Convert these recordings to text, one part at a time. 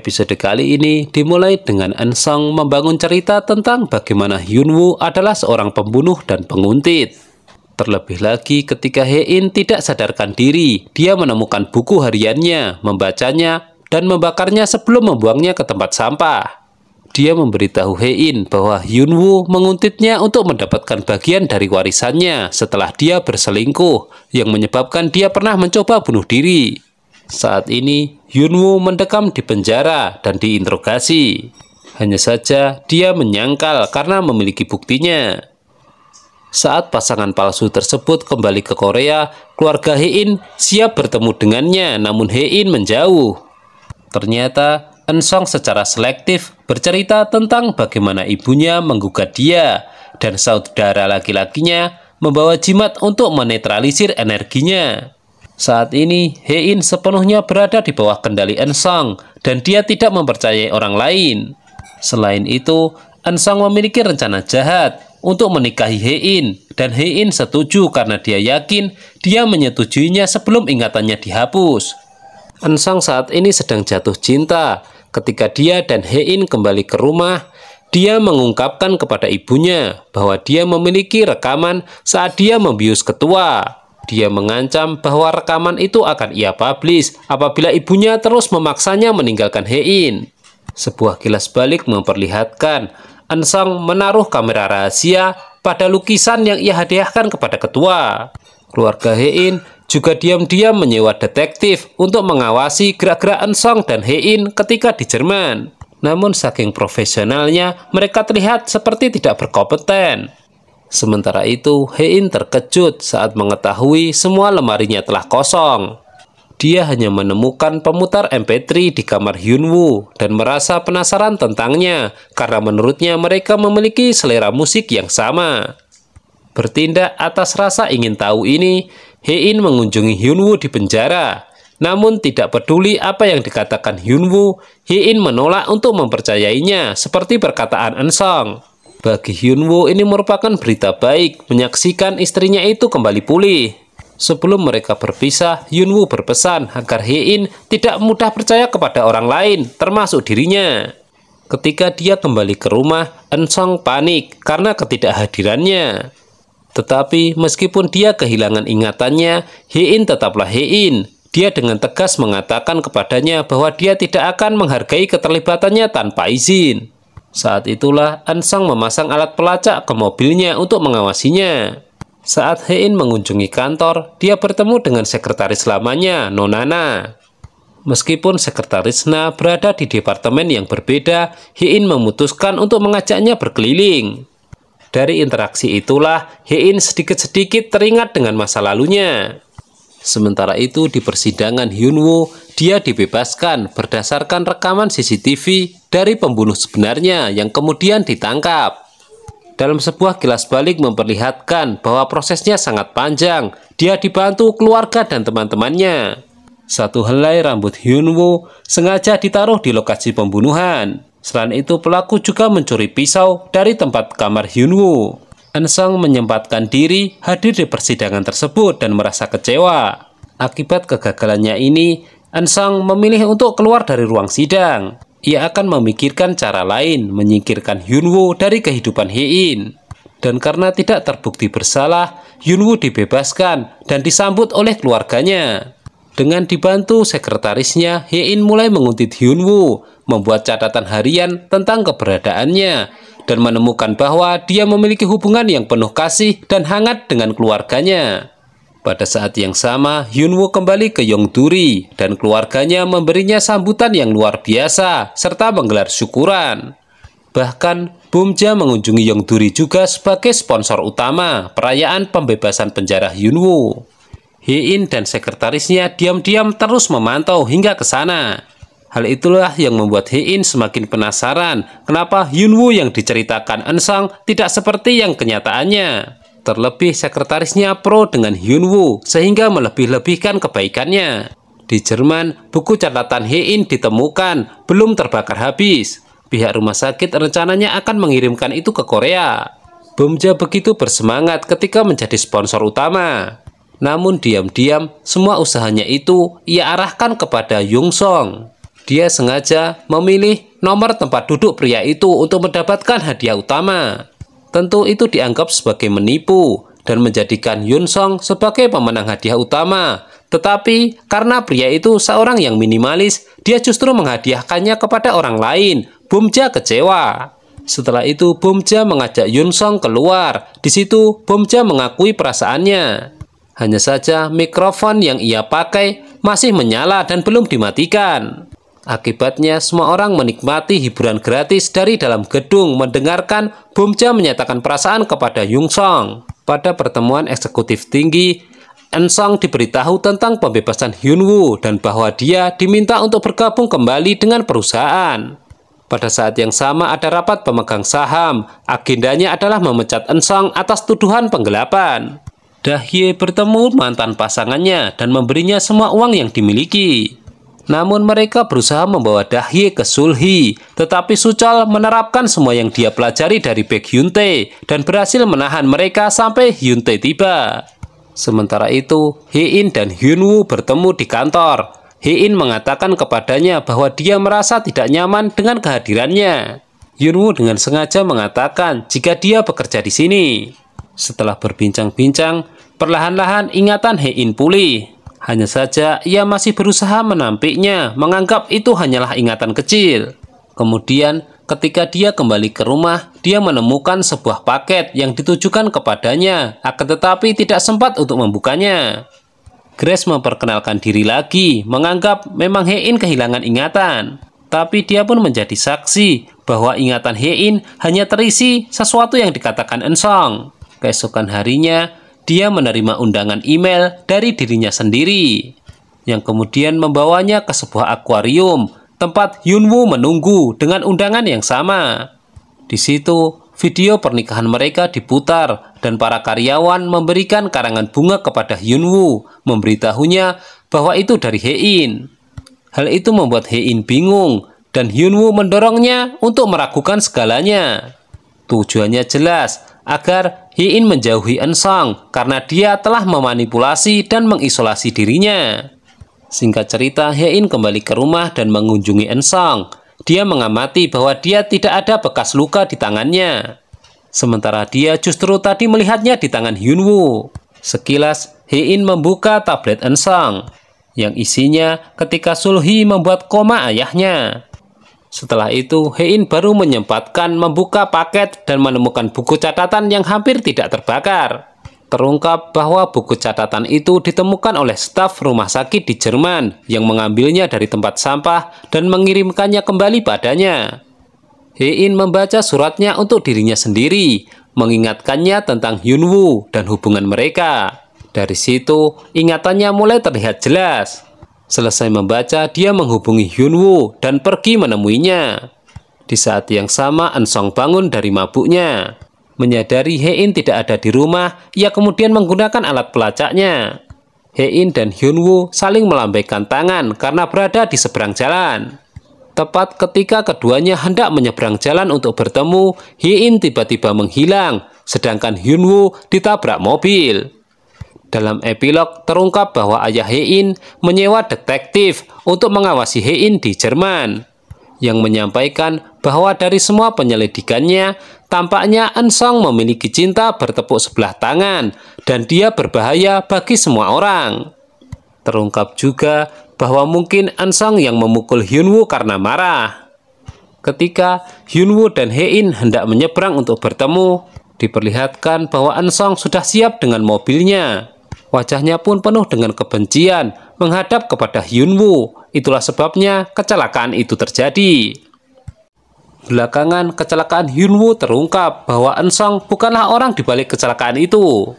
Episode kali ini dimulai dengan Eun-sung membangun cerita tentang bagaimana Hyun-woo adalah seorang pembunuh dan penguntit. Terlebih lagi ketika Hae-in tidak sadarkan diri, dia menemukan buku hariannya, membacanya, dan membakarnya sebelum membuangnya ke tempat sampah. Dia memberitahu Hae-in bahwa Hyun-woo menguntitnya untuk mendapatkan bagian dari warisannya setelah dia berselingkuh, yang menyebabkan dia pernah mencoba bunuh diri. Saat ini, Hyun-woo mendekam di penjara dan diinterogasi. Hanya saja, dia menyangkal karena memiliki buktinya. Saat pasangan palsu tersebut kembali ke Korea, keluarga Hae-in siap bertemu dengannya, namun Hae-in menjauh. Ternyata, Eun-sung secara selektif bercerita tentang bagaimana ibunya menggugat dia, dan saudara laki-lakinya membawa jimat untuk menetralisir energinya. Saat ini, Hae-in sepenuhnya berada di bawah kendali Eun-sung, dan dia tidak mempercayai orang lain. Selain itu, Eun-sung memiliki rencana jahat untuk menikahi Hae-in, dan Hae-in setuju karena dia yakin dia menyetujuinya sebelum ingatannya dihapus. Eun-sung saat ini sedang jatuh cinta. Ketika dia dan Hae-in kembali ke rumah, dia mengungkapkan kepada ibunya bahwa dia memiliki rekaman saat dia membius ketua. Dia mengancam bahwa rekaman itu akan ia publish apabila ibunya terus memaksanya meninggalkan Hae-in. Sebuah kilas balik memperlihatkan Eun-sung menaruh kamera rahasia pada lukisan yang ia hadiahkan kepada ketua. Keluarga Hae-in juga diam-diam menyewa detektif untuk mengawasi gerak-gerak Eun-sung dan Hae-in ketika di Jerman. Namun saking profesionalnya, mereka terlihat seperti tidak berkompeten. Sementara itu, Hae-in terkejut saat mengetahui semua lemarinya telah kosong. Dia hanya menemukan pemutar MP3 di kamar Hyun-woo dan merasa penasaran tentangnya karena menurutnya mereka memiliki selera musik yang sama. Bertindak atas rasa ingin tahu ini, Hae-in mengunjungi Hyun-woo di penjara. Namun tidak peduli apa yang dikatakan Hyun-woo, Hae-in menolak untuk mempercayainya seperti perkataan Eun-sung. Bagi Hyun-woo ini merupakan berita baik menyaksikan istrinya itu kembali pulih. Sebelum mereka berpisah, Hyun-woo berpesan agar Hae-in tidak mudah percaya kepada orang lain, termasuk dirinya. Ketika dia kembali ke rumah, Eun-sung panik karena ketidakhadirannya. Tetapi meskipun dia kehilangan ingatannya, Hae-in tetaplah Hae-in. Dia dengan tegas mengatakan kepadanya bahwa dia tidak akan menghargai keterlibatannya tanpa izin. Saat itulah Eun-sung memasang alat pelacak ke mobilnya untuk mengawasinya. Saat Hae-in mengunjungi kantor, dia bertemu dengan sekretaris lamanya, Nonana. Meskipun sekretaris Na berada di departemen yang berbeda, Hae-in memutuskan untuk mengajaknya berkeliling. Dari interaksi itulah, Hae-in sedikit-sedikit teringat dengan masa lalunya. Sementara itu di persidangan Hyun-woo, dia dibebaskan berdasarkan rekaman CCTV dari pembunuh sebenarnya yang kemudian ditangkap. Dalam sebuah kilas balik memperlihatkan bahwa prosesnya sangat panjang. Dia dibantu keluarga dan teman-temannya. Satu helai rambut Hyun-woo sengaja ditaruh di lokasi pembunuhan. Selain itu, pelaku juga mencuri pisau dari tempat kamar Hyun-woo. Eun-sung menyempatkan diri hadir di persidangan tersebut dan merasa kecewa. Akibat kegagalannya ini, Eun-sung memilih untuk keluar dari ruang sidang. Ia akan memikirkan cara lain menyingkirkan Hyun-woo dari kehidupan Hae-in. Dan karena tidak terbukti bersalah, Hyun-woo dibebaskan dan disambut oleh keluarganya. Dengan dibantu sekretarisnya, Hae-in mulai menguntit Hyun-woo, membuat catatan harian tentang keberadaannya, dan menemukan bahwa dia memiliki hubungan yang penuh kasih dan hangat dengan keluarganya. Pada saat yang sama, Hyun-woo kembali ke Yongduri dan keluarganya memberinya sambutan yang luar biasa serta menggelar syukuran. Bahkan, Bumja mengunjungi Yongduri juga sebagai sponsor utama perayaan pembebasan penjara Hyun-woo. Hae-in dan sekretarisnya diam-diam terus memantau hingga ke sana. Hal itulah yang membuat Hae-in semakin penasaran kenapa Hyun-woo yang diceritakan Eun-sung tidak seperti yang kenyataannya. Terlebih sekretarisnya pro dengan Hyun-woo sehingga melebih-lebihkan kebaikannya. Di Jerman, buku catatan Hae-in ditemukan belum terbakar habis. Pihak rumah sakit rencananya akan mengirimkan itu ke Korea. Bumja begitu bersemangat ketika menjadi sponsor utama. Namun diam-diam semua usahanya itu ia arahkan kepada Young-sung. Dia sengaja memilih nomor tempat duduk pria itu untuk mendapatkan hadiah utama. Tentu itu dianggap sebagai menipu dan menjadikan Hyun Sung sebagai pemenang hadiah utama. Tetapi karena pria itu seorang yang minimalis, dia justru menghadiahkannya kepada orang lain. Bumja kecewa. Setelah itu Bumja mengajak Hyun Sung keluar. Di situ Bumja mengakui perasaannya. Hanya saja mikrofon yang ia pakai masih menyala dan belum dimatikan. Akibatnya semua orang menikmati hiburan gratis dari dalam gedung mendengarkan Bumja menyatakan perasaan kepada Hyun Sung. Pada pertemuan eksekutif tinggi, Eun-sung diberitahu tentang pembebasan Hyunwoo dan bahwa dia diminta untuk bergabung kembali dengan perusahaan. Pada saat yang sama ada rapat pemegang saham. Agendanya adalah memecat Eun-sung atas tuduhan penggelapan. Dahye bertemu mantan pasangannya dan memberinya semua uang yang dimiliki. Namun mereka berusaha membawa Dahye ke Sulhi, tetapi Suchol menerapkan semua yang dia pelajari dari Baek Hyun-tae dan berhasil menahan mereka sampai Hyun-tae tiba. Sementara itu, Hye-in dan Hyunwoo bertemu di kantor. Hye-in mengatakan kepadanya bahwa dia merasa tidak nyaman dengan kehadirannya. Hyunwoo dengan sengaja mengatakan jika dia bekerja di sini. Setelah berbincang-bincang, perlahan-lahan ingatan Hye-in pulih. Hanya saja ia masih berusaha menampiknya, menganggap itu hanyalah ingatan kecil. Kemudian, ketika dia kembali ke rumah, dia menemukan sebuah paket yang ditujukan kepadanya, akan tetapi tidak sempat untuk membukanya. Grace memperkenalkan diri lagi, menganggap memang Hye-in kehilangan ingatan. Tapi dia pun menjadi saksi bahwa ingatan Hye-in hanya terisi sesuatu yang dikatakan Eun-sung. Keesokan harinya, dia menerima undangan email dari dirinya sendiri, yang kemudian membawanya ke sebuah akuarium, tempat Hyunwoo menunggu dengan undangan yang sama. Di situ, video pernikahan mereka diputar dan para karyawan memberikan karangan bunga kepada Hyunwoo, memberitahunya bahwa itu dari Hye-in. Hal itu membuat Hye-in bingung dan Hyunwoo mendorongnya untuk meragukan segalanya. Tujuannya jelas, agar Hye-in menjauhi Eun-sung karena dia telah memanipulasi dan mengisolasi dirinya. Singkat cerita, Hye-in kembali ke rumah dan mengunjungi Eun-sung. Dia mengamati bahwa dia tidak ada bekas luka di tangannya. Sementara dia justru tadi melihatnya di tangan Hyunwoo. Sekilas, Hye-in membuka tablet Eun-sung, yang isinya ketika Sulhi membuat koma ayahnya. Setelah itu, Hye-in baru menyempatkan membuka paket dan menemukan buku catatan yang hampir tidak terbakar. Terungkap bahwa buku catatan itu ditemukan oleh staf rumah sakit di Jerman yang mengambilnya dari tempat sampah dan mengirimkannya kembali padanya. Hye-in membaca suratnya untuk dirinya sendiri, mengingatkannya tentang Hyunwoo dan hubungan mereka. Dari situ, ingatannya mulai terlihat jelas. Selesai membaca, dia menghubungi Hyunwoo dan pergi menemuinya. Di saat yang sama, Eun-sung bangun dari mabuknya. Menyadari Hye-in tidak ada di rumah, ia kemudian menggunakan alat pelacaknya. Hye-in dan Hyunwoo saling melambaikan tangan karena berada di seberang jalan. Tepat ketika keduanya hendak menyeberang jalan untuk bertemu, Hye-in tiba-tiba menghilang, sedangkan Hyunwoo ditabrak mobil. Dalam epilog terungkap bahwa ayah Hye-in menyewa detektif untuk mengawasi Hye-in di Jerman, yang menyampaikan bahwa dari semua penyelidikannya, tampaknya Eun-sung memiliki cinta bertepuk sebelah tangan dan dia berbahaya bagi semua orang. Terungkap juga bahwa mungkin Eun-sung yang memukul Hyunwoo karena marah. Ketika Hyunwoo dan Hye-in hendak menyeberang untuk bertemu, diperlihatkan bahwa Eun-sung sudah siap dengan mobilnya. Wajahnya pun penuh dengan kebencian menghadap kepada Hyunwoo. Itulah sebabnya kecelakaan itu terjadi. Belakangan kecelakaan Hyunwoo terungkap bahwa Eun-sung bukanlah orang di balik kecelakaan itu.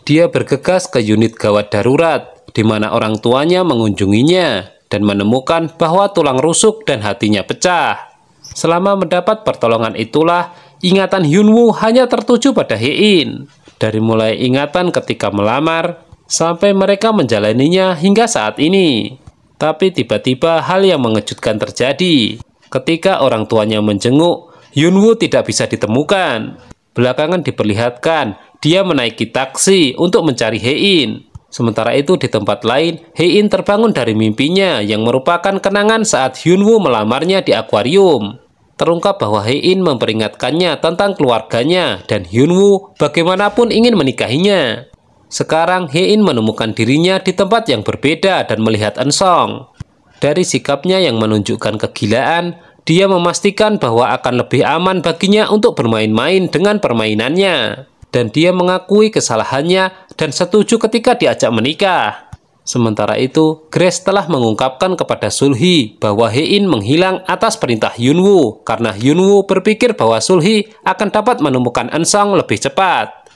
Dia bergegas ke unit gawat darurat, di mana orang tuanya mengunjunginya dan menemukan bahwa tulang rusuk dan hatinya pecah. Selama mendapat pertolongan itulah, ingatan Hyunwoo hanya tertuju pada Hye-in. Dari mulai ingatan ketika melamar, sampai mereka menjalaninya hingga saat ini. Tapi tiba-tiba hal yang mengejutkan terjadi. Ketika orang tuanya menjenguk, Hyunwoo tidak bisa ditemukan. Belakangan diperlihatkan, dia menaiki taksi untuk mencari Hye-in. Sementara itu di tempat lain, Hye-in terbangun dari mimpinya yang merupakan kenangan saat Hyunwoo melamarnya di akuarium. Terungkap bahwa Hye-in memperingatkannya tentang keluarganya dan Hyunwoo bagaimanapun ingin menikahinya. Sekarang Hye-in menemukan dirinya di tempat yang berbeda dan melihat Eun-sung. Dari sikapnya yang menunjukkan kegilaan, dia memastikan bahwa akan lebih aman baginya untuk bermain-main dengan permainannya. Dan dia mengakui kesalahannya dan setuju ketika diajak menikah. Sementara itu, Grace telah mengungkapkan kepada Sul-hee bahwa Hye-in menghilang atas perintah Hyunwoo karena Hyunwoo berpikir bahwa Sul-hee akan dapat menemukan Eun-sung lebih cepat.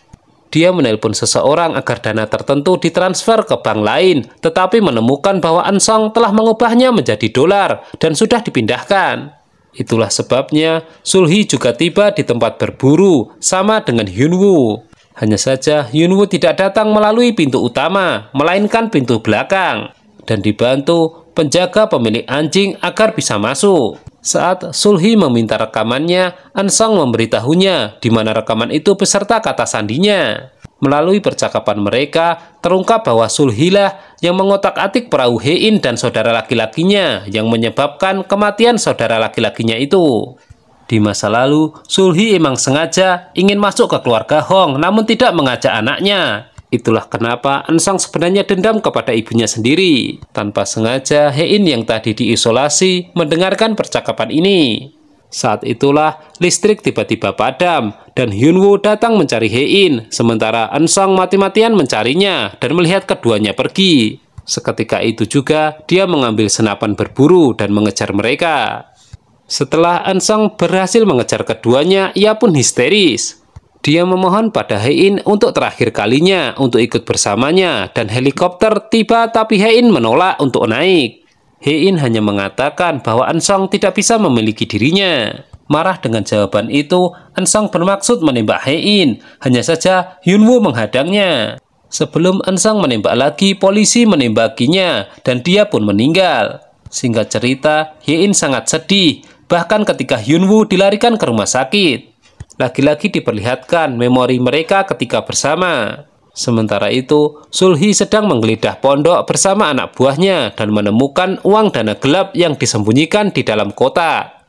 Dia menelpon seseorang agar dana tertentu ditransfer ke bank lain, tetapi menemukan bahwa Eun-sung telah mengubahnya menjadi dolar dan sudah dipindahkan. Itulah sebabnya Sul-hee juga tiba di tempat berburu sama dengan Hyunwoo. Hanya saja Hyunwoo tidak datang melalui pintu utama, melainkan pintu belakang, dan dibantu penjaga pemilik anjing agar bisa masuk. Saat Sul-hee meminta rekamannya, Eun-sung memberitahunya di mana rekaman itu beserta kata sandinya. Melalui percakapan mereka, terungkap bahwa Sul-hee lah yang mengotak-atik perahu Hye-in dan saudara laki-lakinya yang menyebabkan kematian saudara laki-lakinya itu. Di masa lalu, Sul-hee emang sengaja ingin masuk ke keluarga Hong namun tidak mengajak anaknya. Itulah kenapa Eun-sung sebenarnya dendam kepada ibunya sendiri. Tanpa sengaja, Hye-in yang tadi diisolasi mendengarkan percakapan ini. Saat itulah listrik tiba-tiba padam dan Hyunwoo datang mencari Hye-in, sementara Eun-sung mati-matian mencarinya dan melihat keduanya pergi. Seketika itu juga dia mengambil senapan berburu dan mengejar mereka. Setelah Eun-sung berhasil mengejar keduanya, ia pun histeris. Dia memohon pada Hye-in untuk terakhir kalinya untuk ikut bersamanya dan helikopter tiba tapi Hye-in menolak untuk naik. Hye-in hanya mengatakan bahwa Eun-sung tidak bisa memiliki dirinya. Marah dengan jawaban itu, Eun-sung bermaksud menembak Hye-in. Hanya saja Hyunwoo menghadangnya. Sebelum Eun-sung menembak lagi, polisi menembakinya dan dia pun meninggal. Singkat cerita, Hye-in sangat sedih, bahkan ketika Hyunwoo dilarikan ke rumah sakit. Lagi-lagi diperlihatkan memori mereka ketika bersama. Sementara itu, Sul-hee sedang menggeledah pondok bersama anak buahnya dan menemukan uang dana gelap yang disembunyikan di dalam kotak.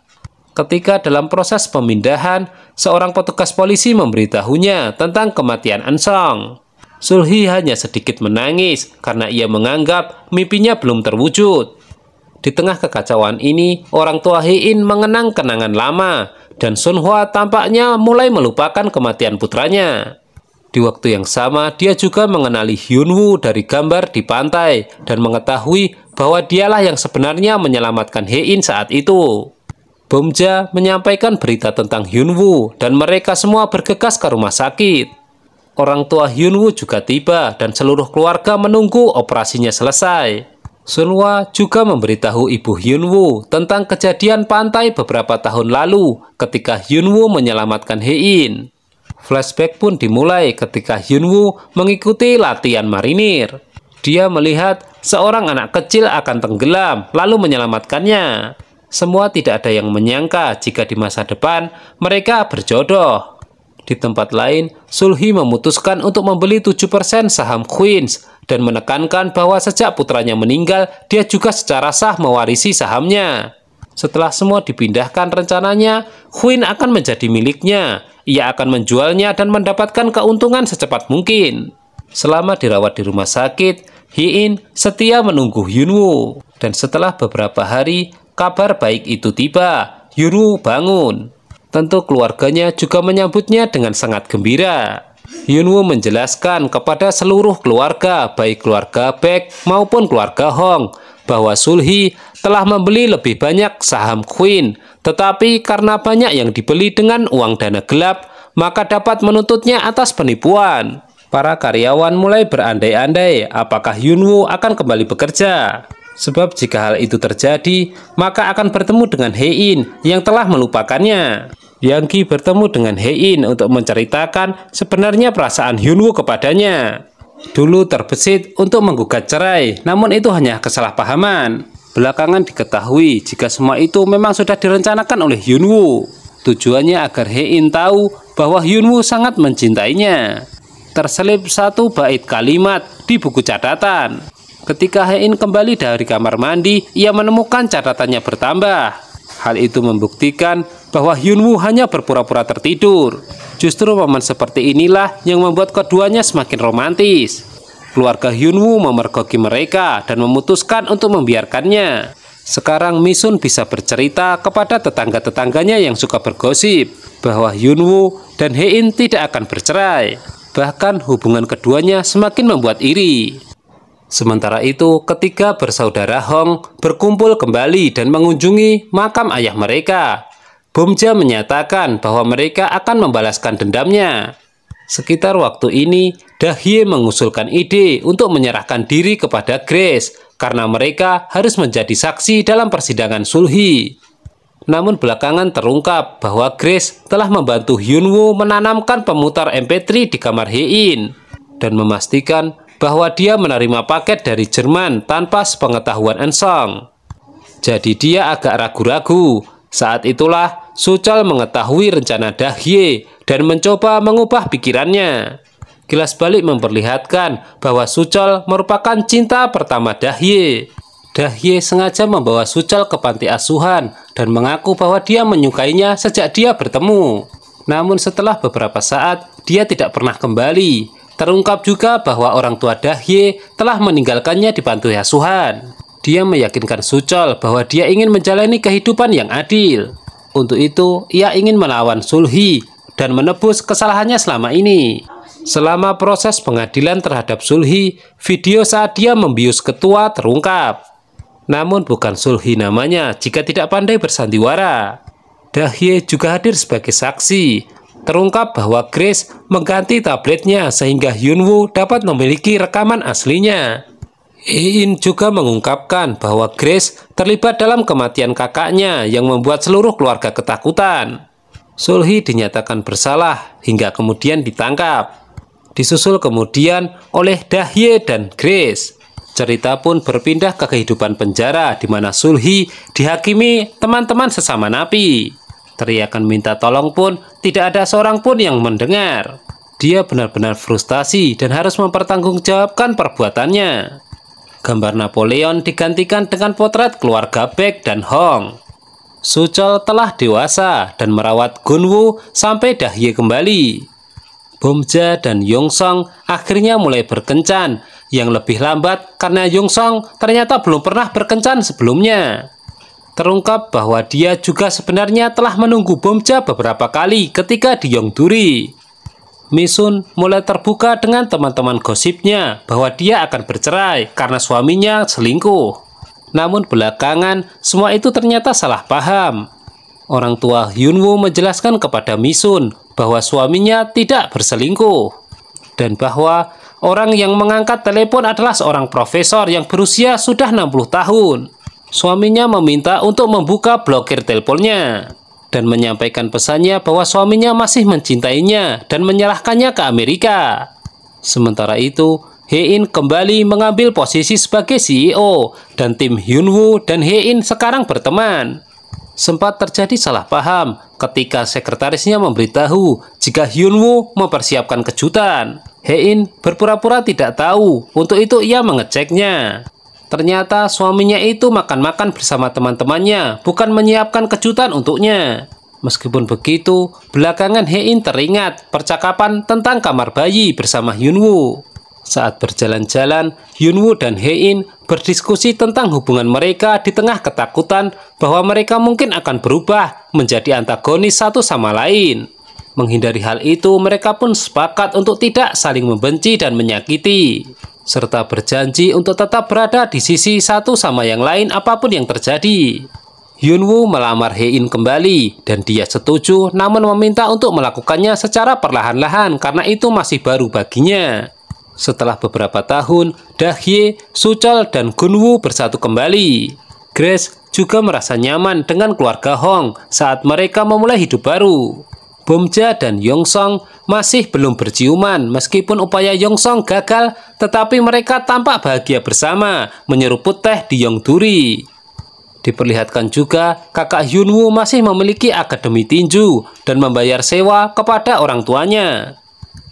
Ketika dalam proses pemindahan, seorang petugas polisi memberitahunya tentang kematian Eun-sung. Sul-hee hanya sedikit menangis karena ia menganggap mimpinya belum terwujud. Di tengah kekacauan ini, orang tua Hye-in mengenang kenangan lama dan Sun-hwa tampaknya mulai melupakan kematian putranya. Di waktu yang sama, dia juga mengenali Hyunwoo dari gambar di pantai dan mengetahui bahwa dialah yang sebenarnya menyelamatkan Hye-in saat itu. Bomja menyampaikan berita tentang Hyunwoo dan mereka semua bergegas ke rumah sakit. Orang tua Hyunwoo juga tiba dan seluruh keluarga menunggu operasinya selesai. Sun-hwa juga memberitahu ibu Hyunwoo tentang kejadian pantai beberapa tahun lalu ketika Hyunwoo menyelamatkan Hye-in. Flashback pun dimulai ketika Hyunwoo mengikuti latihan marinir. Dia melihat seorang anak kecil akan tenggelam lalu menyelamatkannya. Semua tidak ada yang menyangka jika di masa depan mereka berjodoh. Di tempat lain, Sul-hee memutuskan untuk membeli 7% saham Queens dan menekankan bahwa sejak putranya meninggal, dia juga secara sah mewarisi sahamnya. Setelah semua dipindahkan rencananya, Queen akan menjadi miliknya. Ia akan menjualnya dan mendapatkan keuntungan secepat mungkin. Selama dirawat di rumah sakit, Hye-in setia menunggu Hyunwoo. Dan setelah beberapa hari, kabar baik itu tiba. Hyunwoo bangun. Tentu keluarganya juga menyambutnya dengan sangat gembira. Hyunwoo menjelaskan kepada seluruh keluarga, baik keluarga Baek maupun keluarga Hong, bahwa Sul-hee telah membeli lebih banyak saham Queen, tetapi karena banyak yang dibeli dengan uang dana gelap, maka dapat menuntutnya atas penipuan. Para karyawan mulai berandai-andai apakah Hyunwoo akan kembali bekerja. Sebab jika hal itu terjadi, maka akan bertemu dengan Hye-in yang telah melupakannya. Yang-gi bertemu dengan Hye-in untuk menceritakan sebenarnya perasaan Hyunwoo kepadanya. Dulu terbesit untuk menggugat cerai, namun itu hanya kesalahpahaman. Belakangan diketahui jika semua itu memang sudah direncanakan oleh Hyunwoo. Tujuannya agar Hye-in tahu bahwa Hyunwoo sangat mencintainya. terselip satu bait kalimat di buku catatan. Ketika Hein kembali dari kamar mandi, ia menemukan catatannya bertambah. Hal itu membuktikan bahwa Hyunwoo hanya berpura-pura tertidur. Justru momen seperti inilah yang membuat keduanya semakin romantis. Keluarga Hyunwoo memergoki mereka dan memutuskan untuk membiarkannya. Sekarang Misun bisa bercerita kepada tetangga-tetangganya yang suka bergosip bahwa Hyunwoo dan Hein tidak akan bercerai. Bahkan hubungan keduanya semakin membuat iri. Sementara itu, ketika bersaudara Hong berkumpul kembali dan mengunjungi makam ayah mereka, Bomja menyatakan bahwa mereka akan membalaskan dendamnya. Sekitar waktu ini, Dahye mengusulkan ide untuk menyerahkan diri kepada Grace karena mereka harus menjadi saksi dalam persidangan sulhi. Namun belakangan terungkap bahwa Grace telah membantu Hyunwoo menanamkan pemutar MP3 di kamar Hein dan memastikan bahwa dia menerima paket dari Jerman tanpa sepengetahuan Ensong. Jadi dia agak ragu-ragu. Saat itulah Suchol mengetahui rencana Dahye dan mencoba mengubah pikirannya. Kilas balik memperlihatkan bahwa Suchol merupakan cinta pertama Dahye. Dahye sengaja membawa Suchol ke panti asuhan dan mengaku bahwa dia menyukainya sejak dia bertemu. Namun setelah beberapa saat, dia tidak pernah kembali. Terungkap juga bahwa orang tua Dahye telah meninggalkannya di panti asuhan. Dia meyakinkan Suchol bahwa dia ingin menjalani kehidupan yang adil. Untuk itu, ia ingin melawan Sulhi dan menebus kesalahannya selama ini. Selama proses pengadilan terhadap Sulhi, video saat dia membius ketua terungkap. Namun bukan Sulhi namanya jika tidak pandai bersandiwara. Dahye juga hadir sebagai saksi. Terungkap bahwa Grace mengganti tabletnya sehingga Hyunwoo dapat memiliki rekaman aslinya. Hein juga mengungkapkan bahwa Grace terlibat dalam kematian kakaknya yang membuat seluruh keluarga ketakutan. Sulhi dinyatakan bersalah hingga kemudian ditangkap. Disusul kemudian oleh Dahye dan Grace. Cerita pun berpindah ke kehidupan penjara di mana Sulhi dihakimi teman-teman sesama napi. Teriakan minta tolong pun tidak ada seorang pun yang mendengar. Dia benar-benar frustasi dan harus mempertanggungjawabkan perbuatannya. Gambar Napoleon digantikan dengan potret keluarga Baek dan Hong. Suchol telah dewasa dan merawat Gunwoo sampai Dahye kembali. Bomja dan Yongsong akhirnya mulai berkencan, yang lebih lambat karena Yongsong ternyata belum pernah berkencan sebelumnya. Terungkap bahwa dia juga sebenarnya telah menunggu Bomja beberapa kali ketika di Yongduri. Misun mulai terbuka dengan teman-teman gosipnya bahwa dia akan bercerai karena suaminya selingkuh. Namun belakangan semua itu ternyata salah paham. Orang tua Hyunwoo menjelaskan kepada Misun bahwa suaminya tidak berselingkuh dan bahwa orang yang mengangkat telepon adalah seorang profesor yang berusia sudah 60 tahun. Suaminya meminta untuk membuka blokir teleponnya dan menyampaikan pesannya bahwa suaminya masih mencintainya dan menyerahkannya ke Amerika. Sementara itu, Hein kembali mengambil posisi sebagai CEO dan tim Hyunwoo dan Hein sekarang berteman. Sempat terjadi salah paham ketika sekretarisnya memberitahu jika Hyunwoo mempersiapkan kejutan. Hein berpura-pura tidak tahu, untuk itu ia mengeceknya. Ternyata suaminya itu makan-makan bersama teman-temannya, bukan menyiapkan kejutan untuknya. Meskipun begitu, belakangan Hein teringat percakapan tentang kamar bayi bersama Hyunwoo. Saat berjalan-jalan, Hyunwoo dan Hein berdiskusi tentang hubungan mereka di tengah ketakutan bahwa mereka mungkin akan berubah menjadi antagonis satu sama lain. Menghindari hal itu, mereka pun sepakat untuk tidak saling membenci dan menyakiti, serta berjanji untuk tetap berada di sisi satu sama yang lain apapun yang terjadi. Hyunwoo melamar Hein kembali dan dia setuju, namun meminta untuk melakukannya secara perlahan-lahan karena itu masih baru baginya. Setelah beberapa tahun, Dahye, Suchol, dan Gunwoo bersatu kembali. Grace juga merasa nyaman dengan keluarga Hong saat mereka memulai hidup baru. Bomja dan Yongsong masih belum berciuman meskipun upaya Yongsong gagal, tetapi mereka tampak bahagia bersama menyeruput teh di Yongduri. Diperlihatkan juga kakak Hyunwoo masih memiliki akademi tinju dan membayar sewa kepada orang tuanya.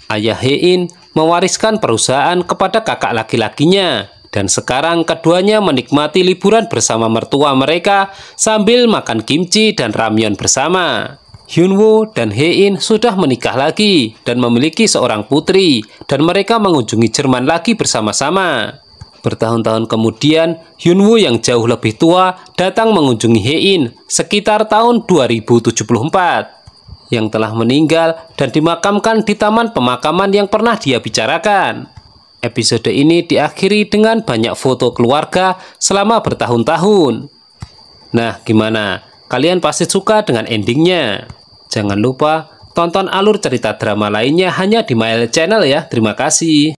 Ayah Hein mewariskan perusahaan kepada kakak laki-lakinya. Dan sekarang keduanya menikmati liburan bersama mertua mereka sambil makan kimchi dan ramyeon bersama. Hyunwoo dan Hae-in sudah menikah lagi dan memiliki seorang putri, dan mereka mengunjungi Jerman lagi bersama-sama. Bertahun-tahun kemudian, Hyunwoo yang jauh lebih tua datang mengunjungi Hae-in sekitar tahun 2074, yang telah meninggal dan dimakamkan di taman pemakaman yang pernah dia bicarakan. Episode ini diakhiri dengan banyak foto keluarga selama bertahun-tahun. Nah, gimana? Kalian pasti suka dengan endingnya. Jangan lupa tonton alur cerita drama lainnya hanya di My Channel ya. Terima kasih.